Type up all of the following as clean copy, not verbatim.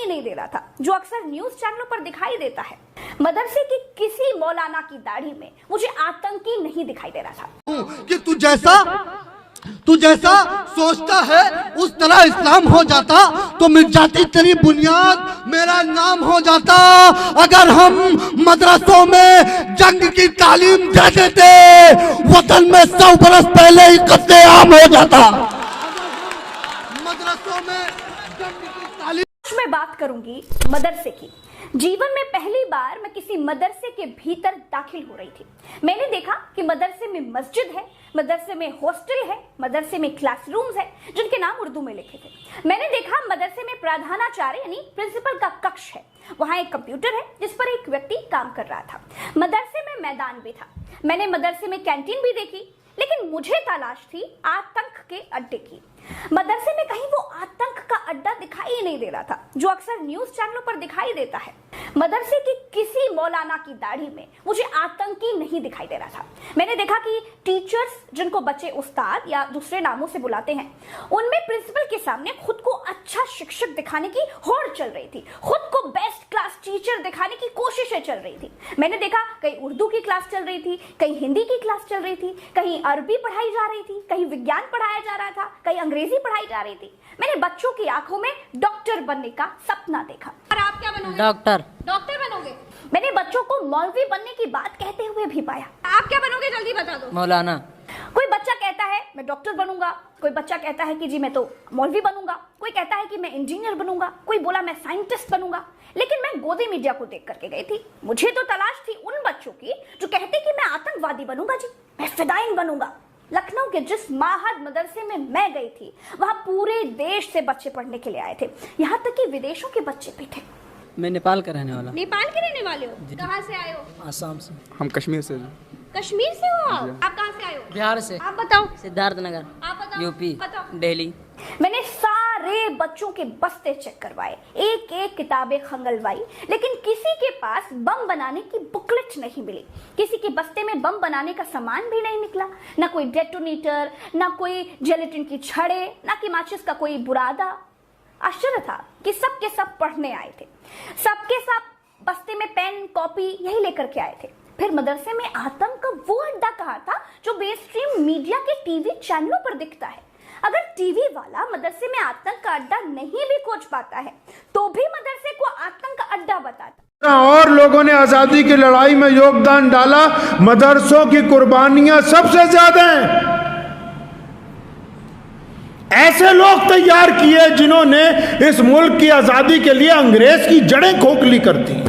ही नहीं दे रहा था, जो अक्सर न्यूज चैनलों पर दिखाई देता है। मदरसे की किसी मौलाना की दाढ़ी में मुझे आतंकी नहीं दिखाई दे रहा था कि तू जैसा सोचता है उस तरह इस्लाम हो जाता तो मिट जाती तेरी बुनियाद, मेरा नाम हो जाता। अगर हम मदरसों में जंग की तालीम दे देते, वतन में 100 बरस पहले ही कत्लेआम हो जाता। मदरसों में जंग की तालीम। मैं बात करूंगी मदरसे की। जीवन में पहली बार मैं किसी मदरसे के भीतर दाखिल हो रही थी। मैंने देखा कि मदरसे में मस्जिद है, मदरसे में हॉस्टल है, मदरसे में क्लासरूम्स है जिनके नाम उर्दू में लिखे थे। मैंने देखा मदरसे में प्रधानाचार्य यानी प्रिंसिपल का कक्ष है, वहां एक कंप्यूटर है जिस पर एक व्यक्ति काम कर रहा था। मदरसे में मैदान भी था। मैंने मदरसे में कैंटीन भी देखी, लेकिन मुझे तलाश थी आतंक के अड्डे की। मदरसे में कहीं वो आतंक का अड्डा दिखाई ही नहीं दे रहा था, जो अक्सर न्यूज चैनलों पर दिखाई देता है। मदरसे की किसी मौलाना की दाढ़ी में मुझे आतंकी नहीं दिखाई दे रहा था। मैंने देखा कि टीचर्स, जिनको बच्चे उस्ताद या दूसरे नामों से बुलाते हैं, उनमें प्रिंसिपल के सामने खुद को अच्छा शिक्षक दिखाने की होड़ चल रही थी, खुद को बेस्ट क्लास टीचर दिखाने की कोशिशें चल रही थी। मैंने देखा कहीं उर्दू की क्लास चल रही थी, कहीं हिंदी की क्लास चल रही थी, कहीं अरबी पढ़ाई जा रही थी, कहीं विज्ञान पढ़ाया जा रहा था, कहीं अंग्रेजी पढ़ाई जा रही थी। मैंने बच्चों की आंखों में डॉक्टर बनने का सपना देखा। और आप क्या बनोगे? डॉक्टर बनोगे। मैंने बच्चों को मौलवी बनने की बात कहते हुए भी पाया। आप क्या बनोगे जल्दी बता दो। मौलाना। कोई बच्चा कहता है मैं डॉक्टर बनूंगा, कोई बच्चा कहता है कि जी मैं तो मौलवी बनूंगा, कोई कहता है कि मैं इंजीनियर बनूंगा, कोई बोला मैं साइंटिस्ट बनूंगा। लेकिन मैं गोदी मीडिया को देख करके गई थी। मुझे तो तलाश थी उन बच्चों की जो कहते कि मैं आतंकवादी बनूंगा, जी मैं फिदाइन बनूंगा। लखनऊ के जिस माहद मदरसे में मैं गई थी, वहां पूरे देश से बच्चे पढ़ने के लिए आए थे, यहाँ तक कि विदेशों के बच्चे भी थे। मैं नेपाल का रहने वाला। नेपाल के रहने वाले हो? कहाँ से आए हो? आसाम से। हम कश्मीर से। कश्मीर से हो आप? आप कहाँ से आए हो? बिहार से। आप बताओ। सिद्धार्थनगर। आप बताओ। यूपी। बताओ। दिल्ली। मैंने सारे बच्चों के बस्ते चेक करवाए, एक एक किताबें खंगलवाई, लेकिन किसी के पास बम बनाने की बुकलेट नहीं मिली। किसी के बस्ते में बम बनाने का सामान भी नहीं निकला, ना कोई डेटोनेटर, ना कोई जेलेटिन की छड़े, ना कि माचिस का कोई बुरादा। आश्चर्य था कि सब के सब पढ़ने आए थे, सबके सब बस्ते में पेन कॉपी यही लेकर के आए थे। फिर मदरसे में आतंक का वो अड्डा कहाँ था जो बेस्ट्रीम मीडिया के टीवी चैनलों पर दिखता है? अगर टीवी वाला मदरसे में आतंक का अड्डा नहीं भी खोज पाता है, तो भी मदरसे को आतंक का अड्डा बताता। और लोगों ने आजादी की लड़ाई में योगदान डाला, मदरसों की कुर्बानियां सबसे ज्यादा हैं। ऐसे लोग तैयार किए जिन्होंने इस मुल्क की आजादी के लिए अंग्रेज की जड़ें खोखली कर दी,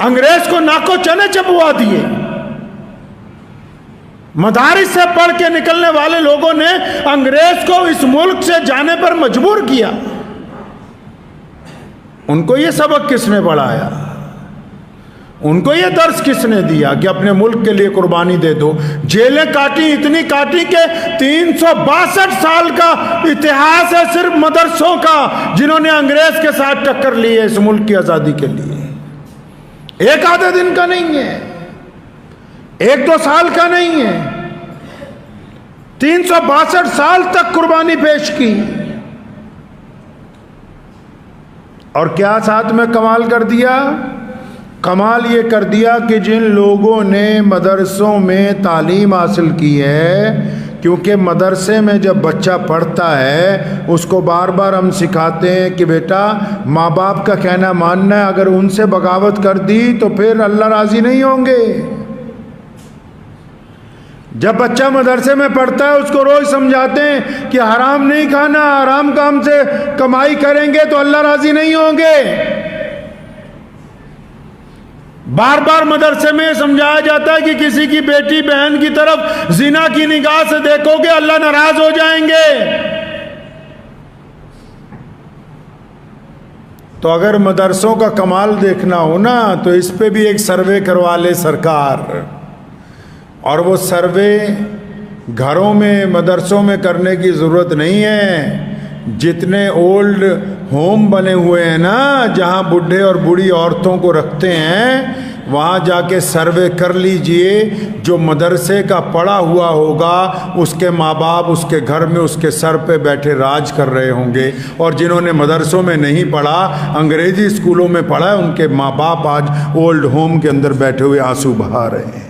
अंग्रेज को नाको चने चबवा दिए। मदारिस से पढ़ के निकलने वाले लोगों ने अंग्रेज को इस मुल्क से जाने पर मजबूर किया। उनको ये सबक किसने पढ़ाया? उनको ये दर्स किसने दिया कि अपने मुल्क के लिए कुर्बानी दे दो? जेलें काटी, इतनी काटी कि 362 साल का इतिहास है सिर्फ मदरसों का, जिन्होंने अंग्रेज के साथ टक्कर ली है इस मुल्क की आजादी के लिए। एक आधे दिन का नहीं है, 1-2 साल का नहीं है, 362 साल तक कुर्बानी पेश की। और क्या साथ में कमाल कर दिया? कमाल ये कर दिया कि जिन लोगों ने मदरसों में तालीम हासिल की है, क्योंकि मदरसे में जब बच्चा पढ़ता है उसको बार बार हम सिखाते हैं कि बेटा माँ बाप का कहना मानना है, अगर उनसे बगावत कर दी तो फिर अल्लाह राजी नहीं होंगे। जब बच्चा मदरसे में पढ़ता है उसको रोज समझाते हैं कि हराम नहीं खाना, हराम काम से कमाई करेंगे तो अल्लाह राजी नहीं होंगे। बार बार मदरसे में समझाया जाता है कि किसी की बेटी बहन की तरफ जिना की निगाह से देखोगे अल्लाह नाराज हो जाएंगे। तो अगर मदरसों का कमाल देखना हो ना, तो इस पे भी एक सर्वे करवा ले सरकार, और वो सर्वे घरों में मदरसों में करने की ज़रूरत नहीं है। जितने ओल्ड होम बने हुए हैं ना, जहाँ बूढ़े और बूढ़ी औरतों को रखते हैं, वहाँ जाके सर्वे कर लीजिए। जो मदरसे का पढ़ा हुआ होगा उसके माँ बाप उसके घर में उसके सर पे बैठे राज कर रहे होंगे, और जिन्होंने मदरसों में नहीं पढ़ा, अंग्रेजी स्कूलों में पढ़ा है, उनके माँ बाप आज ओल्ड होम के अंदर बैठे हुए आंसू बहा रहे हैं।